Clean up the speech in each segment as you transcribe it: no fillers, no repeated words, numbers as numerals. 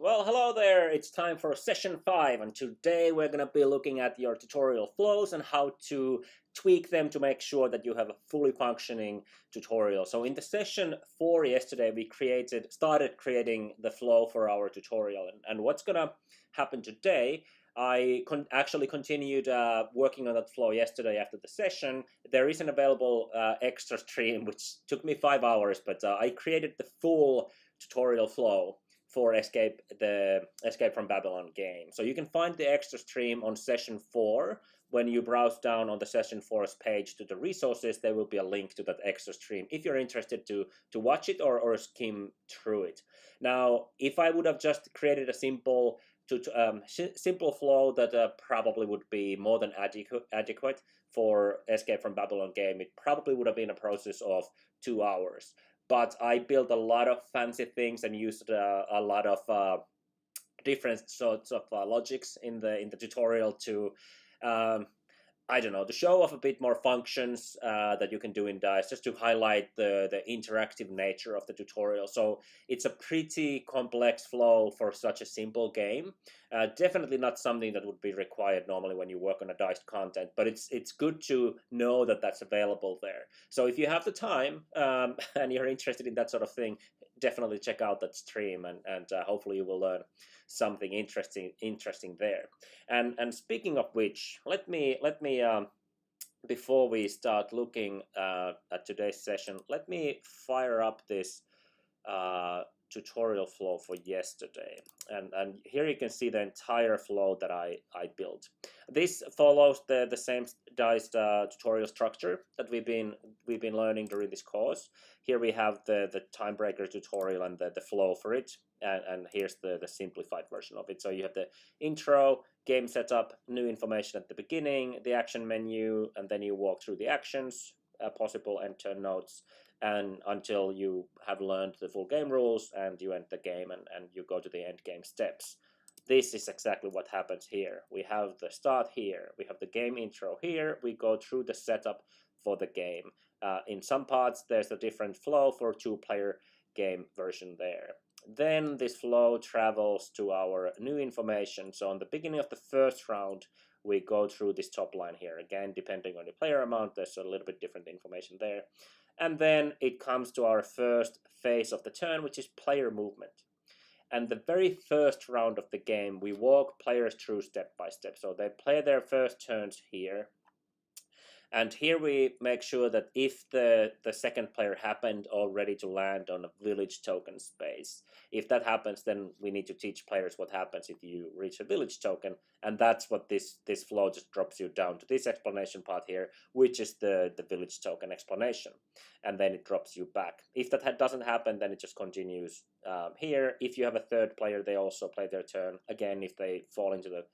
Well, hello there. It's time for session 5, and today we're going to be looking at your tutorial flows and how to tweak them to make sure that you have a fully functioning tutorial. So in the session 4 yesterday, we started creating the flow for our tutorial. And what's going to happen today, I actually continued working on that flow yesterday after the session. There is an available extra stream, which took me 5 hours, but I created the full tutorial flow for Escape from Babylon game. So you can find the extra stream on session 4. When you browse down on the session 4's page to the resources, there will be a link to that extra stream if you're interested to watch it or skim through it. Now, if I would have just created a simple flow that probably would be more than adequate for Escape from Babylon game, it probably would have been a process of 2 hours. But I built a lot of fancy things and used a lot of different sorts of logics in the tutorial to I don't know, to show off a bit more functions that you can do in Dized, just to highlight the interactive nature of the tutorial. So it's a pretty complex flow for such a simple game. Definitely not something that would be required normally when you work on a Dized content, but it's good to know that that's available there. So if you have the time and you're interested in that sort of thing, definitely check out that stream, and hopefully you will learn something interesting there. And speaking of which, let me before we start looking at today's session, let me fire up this tutorial flow for yesterday, and here you can see the entire flow that I built. This follows the same Dized tutorial structure that we've been learning during this course. Here we have the time breaker tutorial and the flow for it, and here's the simplified version of it. So you have the intro, game setup, new information at the beginning, the action menu, and then you walk through the actions, possible end turn notes, and until you have learned the full game rules and you end the game and you go to the end game steps. This is exactly what happens here. We have the start here, we have the game intro here, we go through the setup for the game. In some parts there's a different flow for 2-player game version there. Then this flow travels to our new information. So on the beginning of the first round, we go through this top line here. Again, depending on the player amount, there's a little bit different information there. And then it comes to our first phase of the turn, which is player movement. And the very first round of the game, we walk players through step by step. So they play their first turns here. And here we make sure that if the second player happened already to land on a village token space, if that happens, then we need to teach players what happens if you reach a village token. And that's what this flow just drops you down to this explanation part here, which is the village token explanation. And then it drops you back. If that doesn't happen, then it just continues here. If you have a third player, they also play their turn. Again, if they fall into the,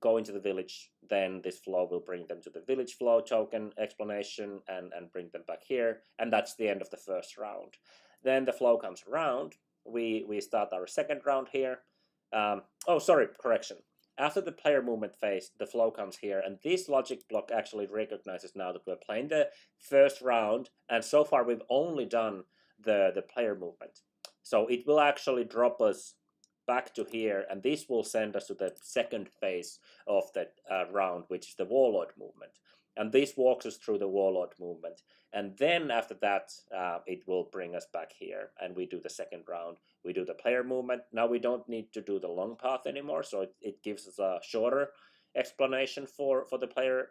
go into the village, then this flow will bring them to the village flow token explanation and bring them back here. And that's the end of the first round. Then the flow comes around. We start our second round here. Correction. After the player movement phase, the flow comes here. And this logic block actually recognizes now that we're playing the first round. And so far, we've only done the player movement. So it will actually drop us back to here, and this will send us to the second phase of that round, which is the warlord movement. And this walks us through the warlord movement. And then after that, it will bring us back here, and we do the second round. We do the player movement. Now we don't need to do the long path anymore, so it gives us a shorter explanation for the player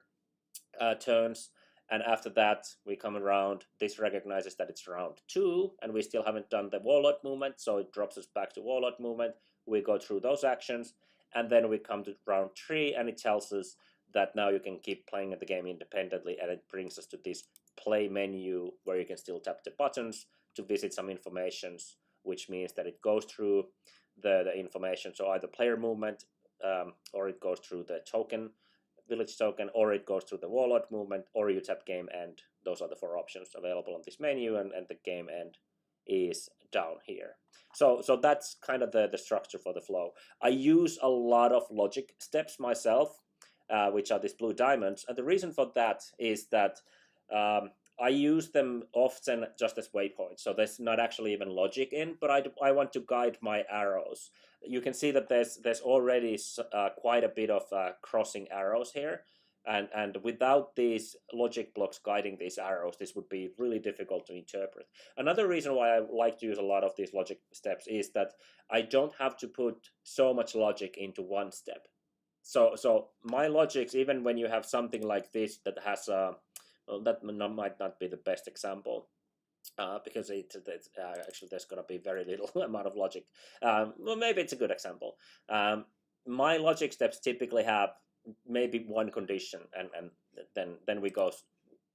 turns. And after that, we come around. This recognizes that it's round 2, and we still haven't done the warlord movement, so it drops us back to warlord movement. We go through those actions, and then we come to round 3, and it tells us that now you can keep playing the game independently, and it brings us to this play menu where you can still tap the buttons to visit some informations, which means that it goes through the information, so either player movement, or it goes through the token, village token, or it goes through the warlord movement, or you tap game end. Those are the 4 options available on this menu, and the game end is down here. So that's kind of the structure for the flow. I use a lot of logic steps myself, which are these blue diamonds, and the reason for that is that I use them often just as waypoints, so there's not actually even logic in, but I want to guide my arrows. You can see that there's already quite a bit of crossing arrows here, and without these logic blocks guiding these arrows, this would be really difficult to interpret. Another reason why I like to use a lot of these logic steps is that I don't have to put so much logic into one step. So my logics, even when you have something like this that has well, that might not be the best example, because actually there's going to be very little amount of logic. Well, maybe it's a good example. My logic steps typically have maybe one condition, and then we go.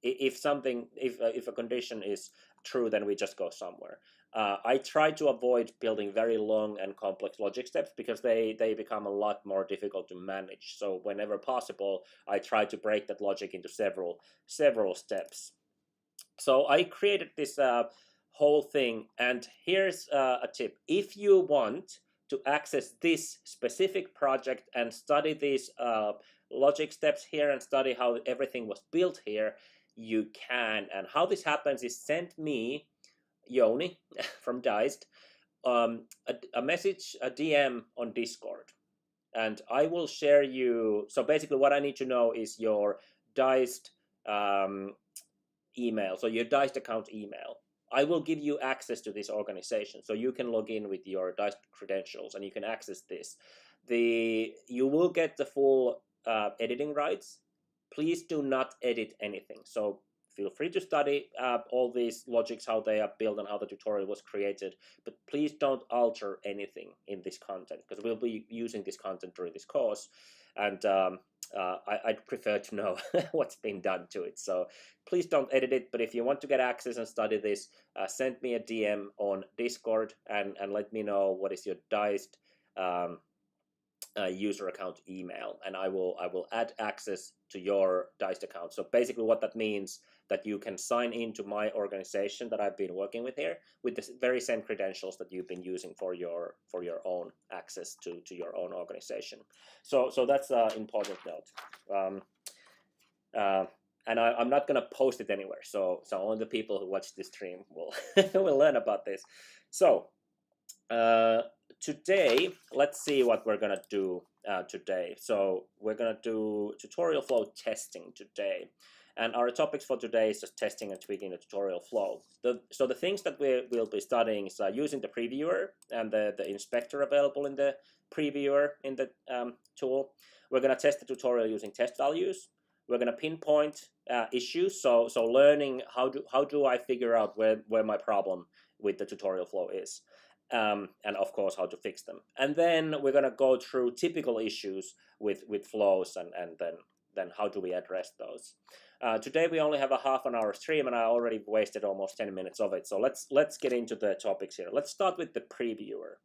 If a condition is true, then we just go somewhere. I try to avoid building very long and complex logic steps because they become a lot more difficult to manage. So whenever possible, I try to break that logic into several steps. So I created this whole thing, and here's a tip. If you want to access this specific project and study these logic steps here and study how everything was built here, you can. And how this happens is send me, Joni from Dized, a message, a DM on Discord, and I will share you. So basically what I need to know is your Dized email, so your Dized account email. I will give you access to this organization, so you can log in with your Dized credentials and you can access this. You will get the full editing rights. Please do not edit anything. So feel free to study all these logics, how they are built and how the tutorial was created, but please don't alter anything in this content, because we'll be using this content during this course, and I'd prefer to know what's been done to it. So please don't edit it, but if you want to get access and study this, send me a DM on Discord and let me know what is your Dized user account email, and I will add access to your Dized account. So basically what that means, that you can sign into my organization that I've been working with here with the very same credentials that you've been using for your own access to your own organization. So that's an important note. And I'm not going to post it anywhere, so only the people who watch this stream will will learn about this. So today, let's see what we're going to do today. So we're going to do tutorial flow testing today. And our topics for today is just testing and tweaking the tutorial flow. So the things that we'll be studying is using the previewer and the inspector available in the previewer in the tool. We're going to test the tutorial using test values. We're going to pinpoint issues. So learning how do I figure out where my problem with the tutorial flow is. And of course how to fix them. And then we're going to go through typical issues with flows and then how do we address those. Today we only have a half-an-hour stream, and I already wasted almost 10 minutes of it. So let's get into the topics here. Let's start with the previewer.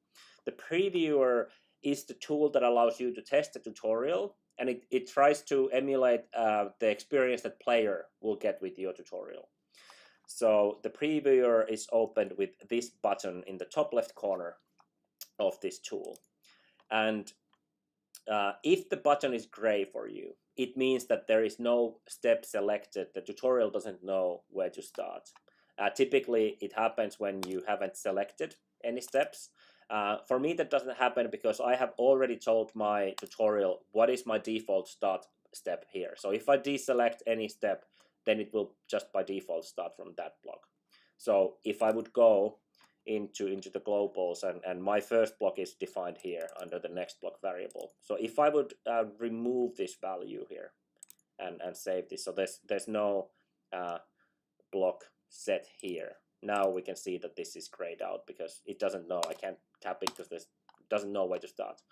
The previewer is the tool that allows you to test the tutorial, and it tries to emulate the experience that player will get with your tutorial. So the previewer is opened with this button in the top left corner of this tool. And if the button is gray for you, it means that there is no step selected. The tutorial doesn't know where to start. Typically, it happens when you haven't selected any steps. For me, that doesn't happen because I have already told my tutorial what is my default start step here. So if I deselect any step, then it will just by default start from that block. So if I would go into the globals, and my first block is defined here under the next block variable. So if I would remove this value here and save this, so there's no block set here. Now we can see that this is grayed out because it doesn't know. I can't tap it because it doesn't know where to start.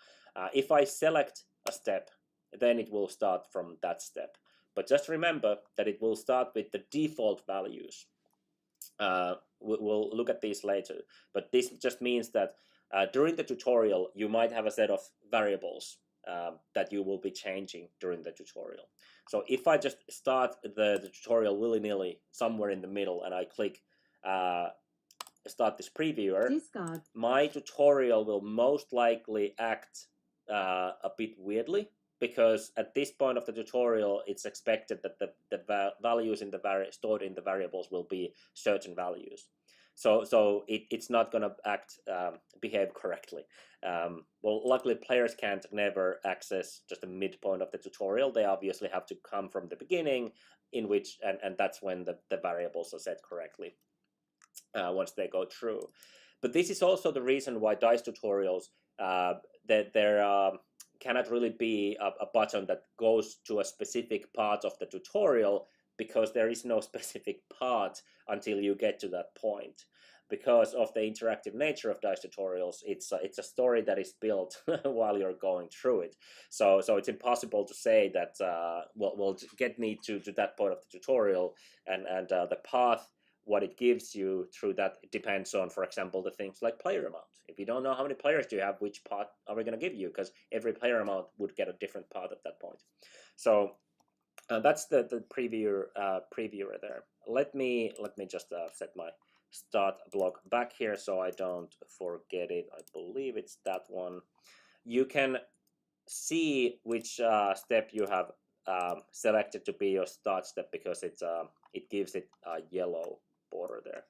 If I select a step, then it will start from that step. But just remember that it will start with the default values. We'll look at these later, but this just means that during the tutorial you might have a set of variables that you will be changing during the tutorial. So if I just start the tutorial willy-nilly somewhere in the middle and I click start this previewer, my tutorial will most likely act a bit weirdly. because at this point of the tutorial, it's expected that the values in the stored in the variables will be certain values. So it's not going to behave correctly. Well, luckily players can't never access just the midpoint of the tutorial. They obviously have to come from the beginning, in which and that's when the variables are set correctly once they go through. But this is also the reason why Dized tutorials that there cannot really be a button that goes to a specific part of the tutorial, because there is no specific part until you get to that point. Because of the interactive nature of Dized tutorials, it's a story that is built while you're going through it. So it's impossible to say that will get me to that point of the tutorial, and the path what it gives you through that depends on, for example, the things like player amount. If you don't know how many players do you have, which path are we going to give you? Because every player amount would get a different path at that point. So that's the previewer there. Let me just set my start block back here so I don't forget it. I believe it's that one. You can see which step you have selected to be your start step, because it gives it a yellow border there.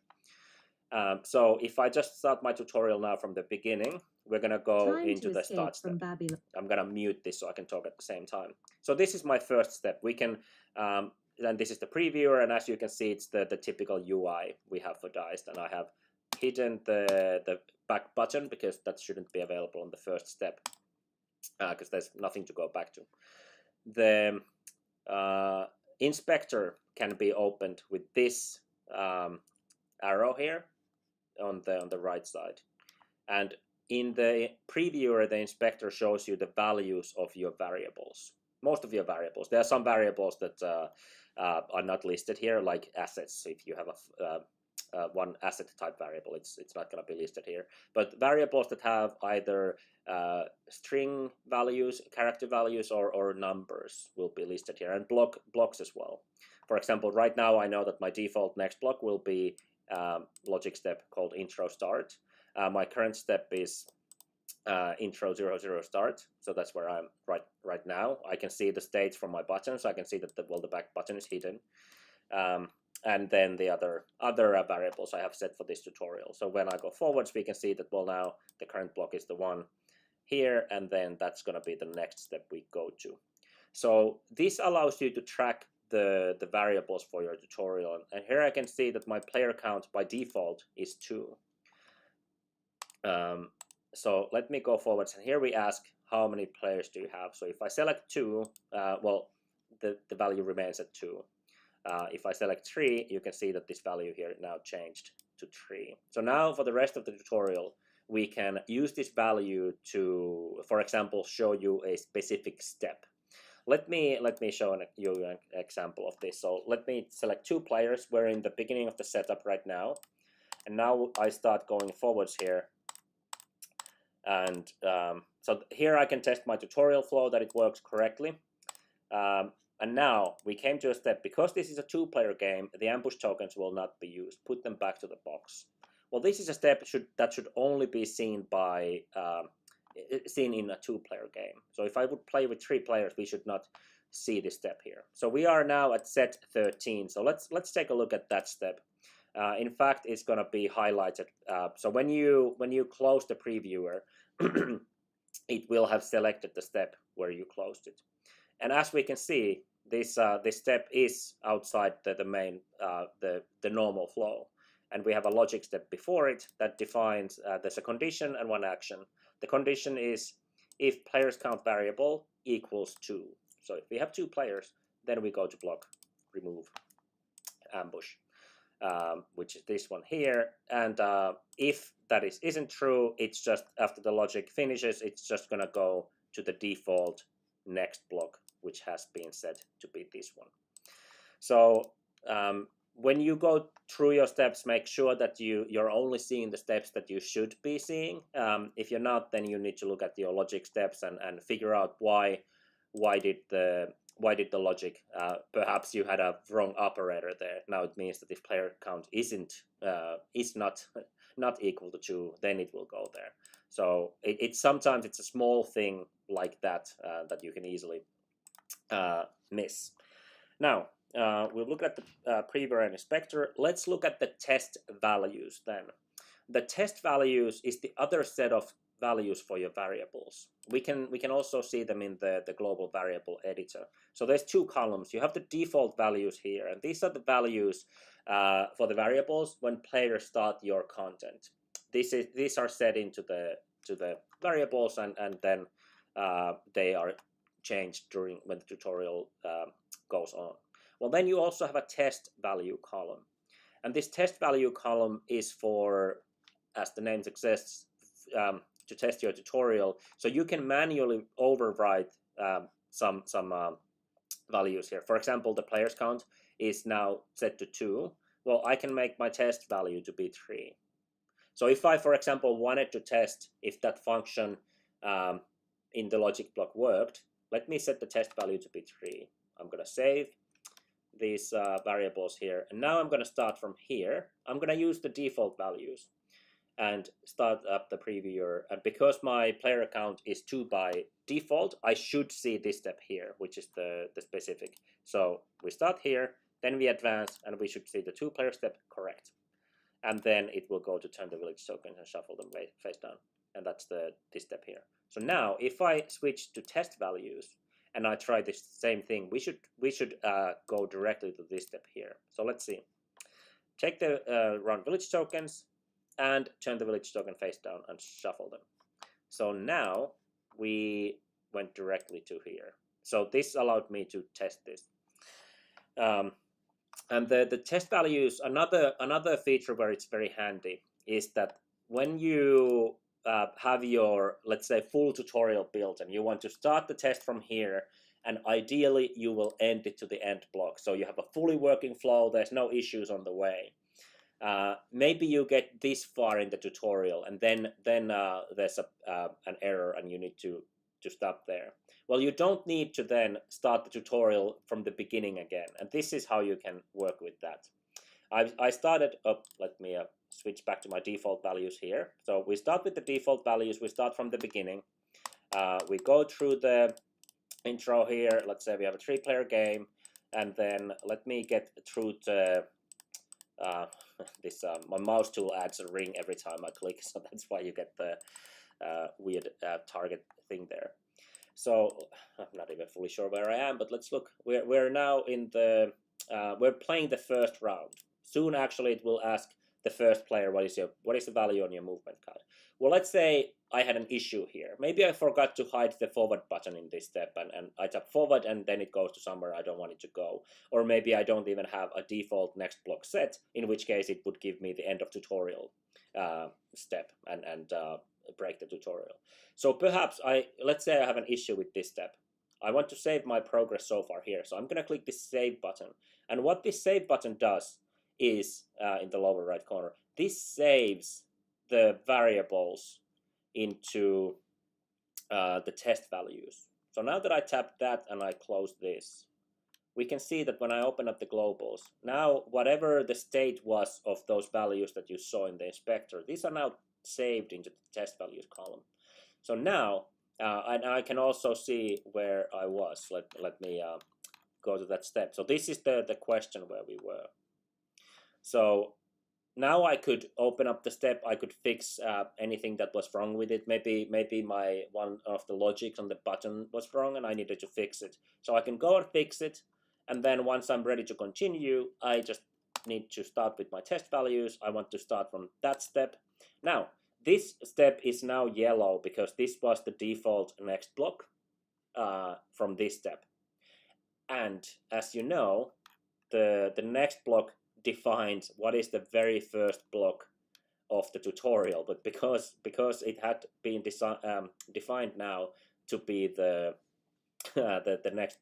So if I just start my tutorial now from the beginning, we're going to go into the start step. I'm going to mute this so I can talk at the same time. So this is my first step. We can, then this is the previewer, and as you can see, it's the typical UI we have for Dized, and I have hidden the back button because that shouldn't be available on the first step, because there's nothing to go back to. The inspector can be opened with this arrow here on the right side, and in the previewer the inspector shows you the values of your variables, most of your variables. There are some variables that are not listed here, like assets. If you have one asset type variable, it's not going to be listed here, but variables that have either string values, character values, or numbers will be listed here, and blocks as well. For example, right now I know that my default next block will be logic step called intro start. My current step is intro 00 start, so that's where I'm right now. I can see the states from my button, so I can see that the back button is hidden, and then the other variables I have set for this tutorial. So when I go forwards, we can see that, well, now the current block is the one here, and then that's going to be the next step we go to. So this allows you to track the variables for your tutorial, and here I can see that my player count by default is 2. So let me go forwards, and here we ask how many players do you have. So if I select 2, well, the value remains at 2. If I select 3, you can see that this value here now changed to 3. So now for the rest of the tutorial, we can use this value to, for example, show you a specific step. Let me show you an example of this. So let me select 2 players. We're in the beginning of the setup right now, and now I start going forwards here. And so here I can test my tutorial flow that it works correctly. And now we came to a step, because this is a 2-player game, the ambush tokens will not be used. Put them back to the box. Well, this is a step that should only be seen by seen in a 2-player game. So if I would play with 3 players, we should not see this step here. So we are now at set 13. So let's take a look at that step. In fact, it's going to be highlighted. So when you close the previewer, it will have selected the step where you closed it. And as we can see, this step is outside the main the normal flow, and we have a logic step before it that defines there's a condition and one action. The condition is if players count variable equals 2. So if we have 2 players, then we go to block remove ambush, which is this one here. And if that isn't true, it's just after the logic finishes, it's just going to go to the default next block, which has been set to be this one. So when you go through your steps, make sure that you're only seeing the steps that you should be seeing. If you're not, then you need to look at your logic steps and figure out why did the logic, perhaps you had a wrong operator there. Now it means that if player count is not equal to 2, then it will go there. So it's sometimes it's a small thing like that that you can easily miss. Now, we'll look at the pre-variant inspector. Let's look at the test values then. The test values is the other set of values for your variables. We can also see them in the global variable editor. So there's two columns. You have the default values here, and these are the values for the variables when players start your content. These are set into the variables, and then they are changed during when the tutorial goes on. Well, then you also have a test value column, and this test value column is for, as the name suggests, to test your tutorial. So you can manually override some values here. For example, the players count is now set to 2. Well, I can make my test value to be 3. So if I, for example, wanted to test if that function in the logic block worked, let me set the test value to be 3. I'm going to save these variables here, and now I'm going to start from here. I'm going to use the default values and start up the previewer, and because my player count is 2 by default, I should see this step here, which is the specific. So we start here, then we advance, and we should see the 2-player step correct, and then it will go to turn the village tokens and shuffle them face down, and that's this step here. So now if I switch to test values and I try this same thing, we should go directly to this step here. So let's see. Take the round village tokens and turn the village token face down and shuffle them. So now we went directly to here. So this allowed me to test this. And the test values, another feature where it's very handy is that when you have your, let's say, full tutorial built and you want to start the test from here, and ideally you will end it to the end block. So you have a fully working flow, there's no issues on the way. Maybe you get this far in the tutorial and then there's an error and you need to stop there. Well, you don't need to then start the tutorial from the beginning again, and this is how you can work with that. I started up, let me switch back to my default values here. So we start with the default values, we start from the beginning. We go through the intro here, let's say we have a 3-player game, and then let me get through to this, my mouse tool adds a ring every time I click, so that's why you get the weird target thing there. So I'm not even fully sure where I am, but let's look. We're now in the we're playing the first round. Soon, actually, it will ask the first player what is the value on your movement card. Well, let's say I had an issue here. Maybe I forgot to hide the forward button in this step, and I tap forward and then it goes to somewhere I don't want it to go. Or maybe I don't even have a default next block set, in which case it would give me the end of tutorial step and break the tutorial. So perhaps let's say I have an issue with this step. I want to save my progress so far here. So I'm going to click this save button. And what this save button does is, in the lower right corner, this saves the variables into the test values. So now that I tap that and I close this, we can see that when I open up the globals, now whatever the state was of those values that you saw in the inspector, these are now saved into the test values column. So now, and I can also see where I was. Let me go to that step. So this is the question where we were. So now I could open up the step. I could fix anything that was wrong with it. Maybe my one of the logics on the button was wrong and I needed to fix it. So I can go and fix it. And then once I'm ready to continue, I just need to start with my test values. I want to start from that step. Now, this step is now yellow because this was the default next block from this step. And as you know, the next block defines what is the very first block of the tutorial. But because it had been defined now to be the next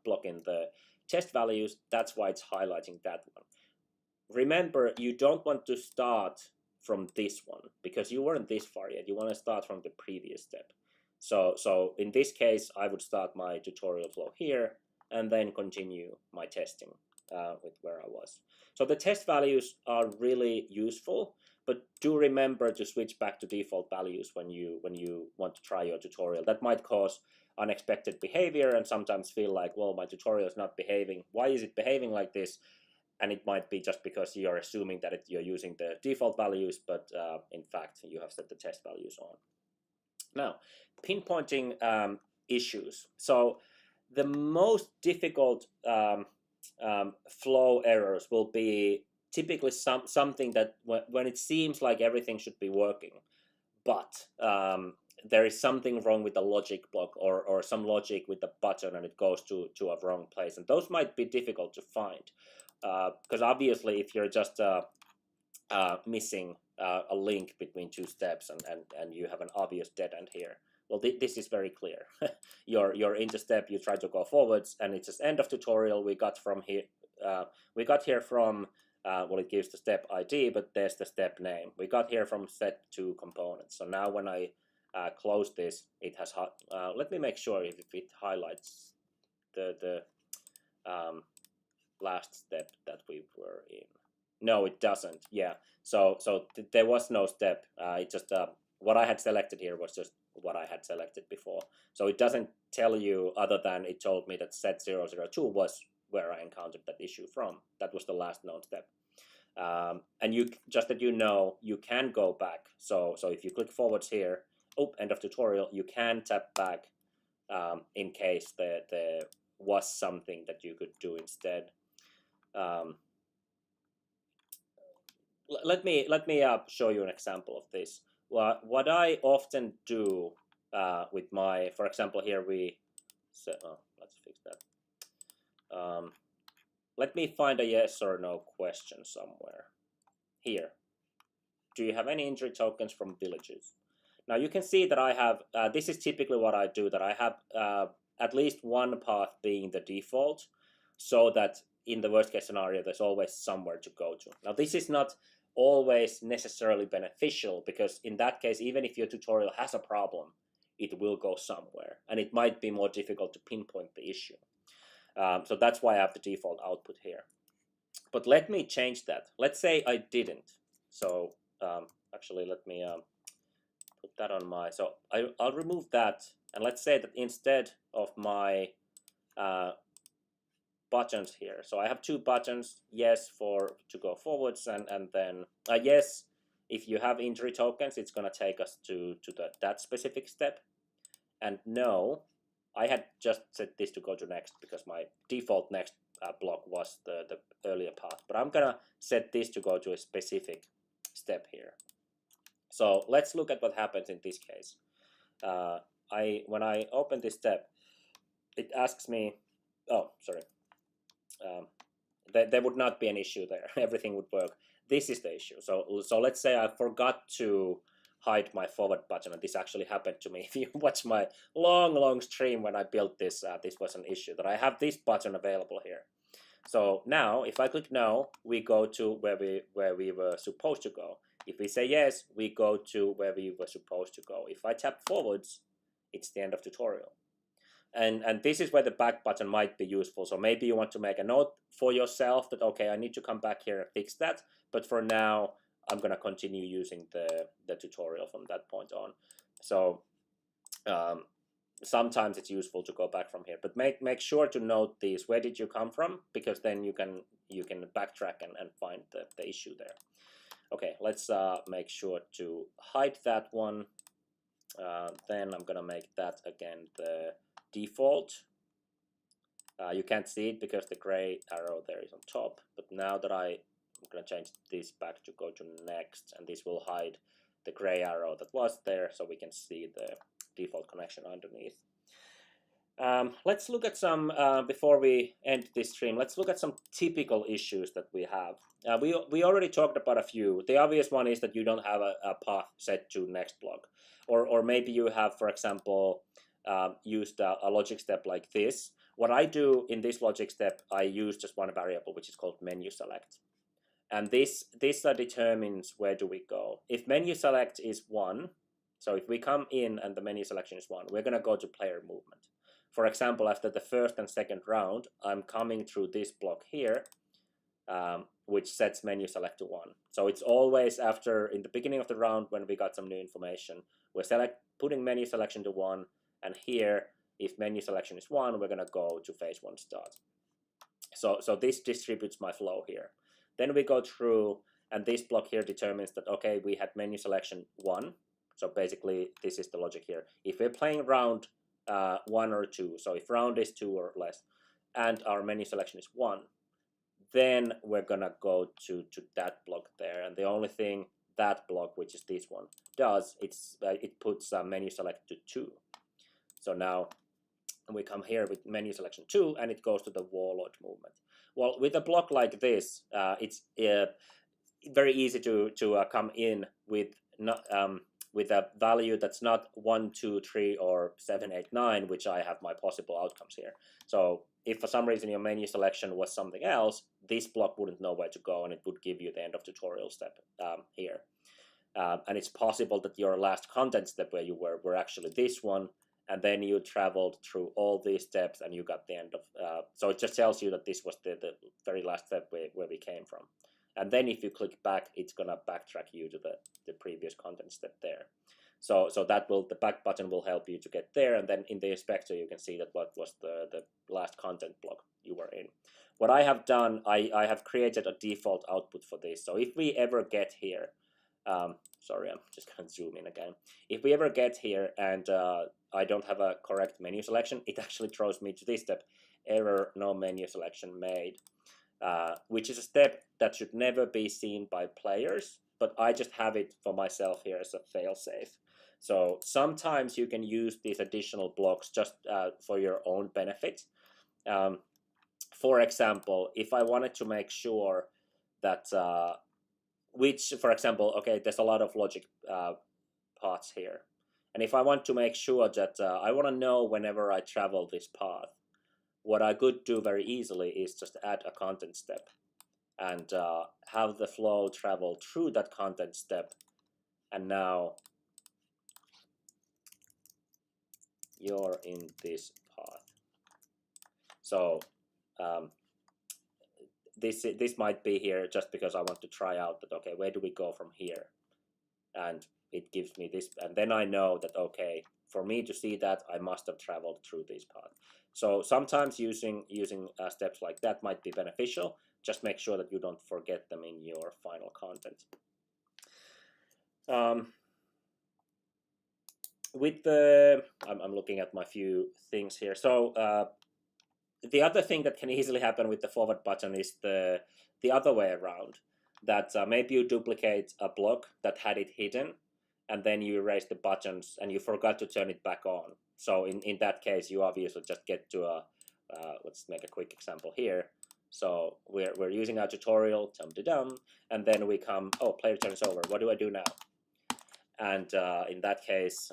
block in the test values, that's why it's highlighting that one. Remember, you don't want to start from this one because you weren't this far yet. You want to start from the previous step. So in this case, I would start my tutorial flow here and then continue my testing with where I was. So the test values are really useful but do remember to switch back to default values when you want to try your tutorial. That might cause unexpected behavior and sometimes feel like, well, my tutorial is not behaving. Why is it behaving like this? And it might be just because you're assuming that you're using the default values, but in fact, you have set the test values on. Now, pinpointing issues. So the most difficult flow errors will be typically something that when it seems like everything should be working, but there is something wrong with the logic block or some logic with the button and it goes to a wrong place. And those might be difficult to find because obviously if you're just missing a link between two steps and you have an obvious dead end here, well, this is very clear. You're in the step, you try to go forwards, and it's just end of tutorial. We got from here. We got here from well, it gives the step ID, but there's the step name. We got here from set to components. So now when I close this, it has. Let me make sure if it highlights the last step that we were in. No, it doesn't. Yeah. So there was no step. It just what I had selected here was just what I had selected before. So it doesn't tell you other than it told me that set 002 was where I encountered that issue from. That was the last known step. And you just that you know, you can go back. So if you click forwards here, end of tutorial, you can tap back in case there was something that you could do instead. Let me show you an example of this. What I often do with my, for example, here we set. Oh, let's fix that. Let me find a yes or no question somewhere. Here. Do you have any injury tokens from villages? Now you can see that I have. This is typically what I do. That I have at least one path being the default, so that in the worst case scenario, there's always somewhere to go to. Now this is not always necessarily beneficial because in that case, even if your tutorial has a problem, it will go somewhere and it might be more difficult to pinpoint the issue. So that's why I have the default output here. But let me change that. Let's say I didn't. So actually let me put that on my, so I'll remove that and let's say that instead of my buttons here. So I have two buttons, yes to go forwards and then yes, if you have injury tokens, it's going to take us to that specific step. And no, I had just set this to go to next because my default next block was the earlier path. But I'm going to set this to go to a specific step here. So let's look at what happens in this case. When I open this step, it asks me, oh, sorry. There would not be an issue there. Everything would work. This is the issue. So let's say I forgot to hide my forward button, and this actually happened to me. If you watch my long stream when I built this, this was an issue that I have this button available here. So now, if I click no, we go to where we were supposed to go. If we say yes, we go to where we were supposed to go. If I tap forwards, it's the end of tutorial. And this is where the back button might be useful. So maybe you want to make a note for yourself that, okay, I need to come back here and fix that. But for now, I'm going to continue using the tutorial from that point on. So sometimes it's useful to go back from here. But make sure to note these. Where did you come from? Because then you can backtrack and find the issue there. Okay, let's make sure to hide that one. Then I'm going to make that again the default. You can't see it because the gray arrow there is on top, but now that I'm going to change this back to go to next, and this will hide the gray arrow that was there so we can see the default connection underneath. Let's look at some, before we end this stream, let's look at some typical issues that we have. We already talked about a few. The obvious one is that you don't have a path set to next block. Or maybe you have, for example, used a logic step like this. What I do in this logic step, I use just one variable, which is called menu select. And this determines where do we go. If menu select is 1, so if we come in and the menu selection is 1, we're going to go to player movement. For example, after the first and second round, I'm coming through this block here, which sets menu select to 1. So it's always after, in the beginning of the round when we got some new information, we're putting menu selection to 1, and here, if menu selection is 1, we're going to go to phase 1 start. So this distributes my flow here. Then we go through, and this block here determines that, okay, we had menu selection 1. So basically, this is the logic here. If we're playing round 1 or 2, so if round is 2 or less, and our menu selection is 1, then we're gonna go to that block there. And the only thing that block, which is this one, does, it puts menu select to 2. So now we come here with menu selection 2, and it goes to the warlord movement. Well, with a block like this, it's very easy to come in with with a value that's not 1, 2, 3, or 7, 8, 9, which I have my possible outcomes here. So if for some reason your menu selection was something else, this block wouldn't know where to go, and it would give you the end of tutorial step here. And it's possible that your last content step where you were actually this one, and then you traveled through all these steps and you got the end of... so it just tells you that this was the very last step where we came from. And then if you click back, it's going to backtrack you to the previous content step there. So the back button will help you to get there, and then in the inspector you can see that what was the last content block you were in. What I have done, I have created a default output for this. So if we ever get here, sorry, I'm just going to zoom in again. If we ever get here and I don't have a correct menu selection, it actually throws me to this step, error, no menu selection made. Which is a step that should never be seen by players, but I just have it for myself here as a failsafe. So sometimes you can use these additional blocks just for your own benefit. For example, if I wanted to make sure that, for example, okay, there's a lot of logic paths here. And if I want to make sure that I want to know whenever I travel this path, what I could do very easily is just add a content step and have the flow travel through that content step. And now you're in this path. So this might be here just because I want to try out that, okay, where do we go from here? And it gives me this, and then I know that, okay, for me to see that, I must have traveled through this path. So sometimes using steps like that might be beneficial. Just make sure that you don't forget them in your final content. I'm looking at my few things here. So the other thing that can easily happen with the forward button is the other way around. That maybe you duplicate a block that had it hidden, and then you erase the buttons and you forgot to turn it back on. So in that case, you obviously just get to a, let's make a quick example here. So we're using our tutorial, dum-de-dum, and then we come, oh, player turns over, what do I do now? And in that case,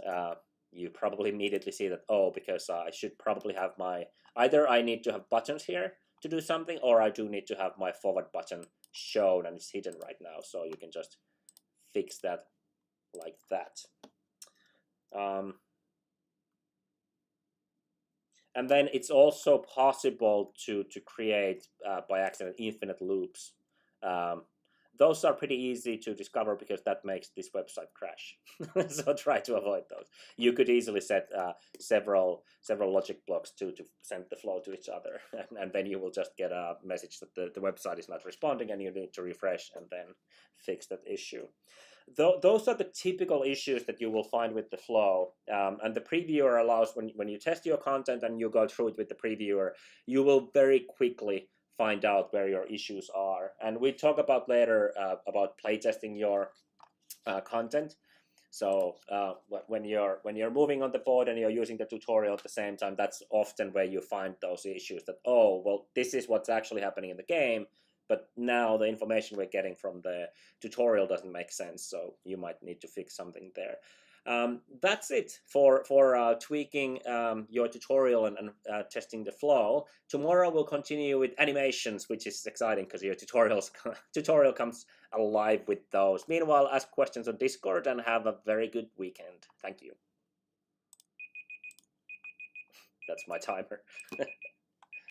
you probably immediately see that, oh, because I should probably have either I need to have buttons here to do something, or I do need to have my forward button shown and it's hidden right now. So you can just fix that like that. And then it's also possible to create, by accident, infinite loops. Those are pretty easy to discover because that makes this website crash. So try to avoid those. You could easily set several logic blocks to send the flow to each other, and then you will just get a message that the website is not responding, and you need to refresh and then fix that issue. Those are the typical issues that you will find with the flow, and the previewer allows, when you test your content and you go through it with the previewer, you will very quickly find out where your issues are. And we talk about later about playtesting your content. So when you're moving on the board and you're using the tutorial at the same time, that's often where you find those issues that, oh, well, this is what's actually happening in the game, but now the information we're getting from the tutorial doesn't make sense, so you might need to fix something there. That's it for tweaking your tutorial and testing the flow. Tomorrow we'll continue with animations, which is exciting because your tutorial comes alive with those. Meanwhile, ask questions on Discord and have a very good weekend. Thank you. That's my timer.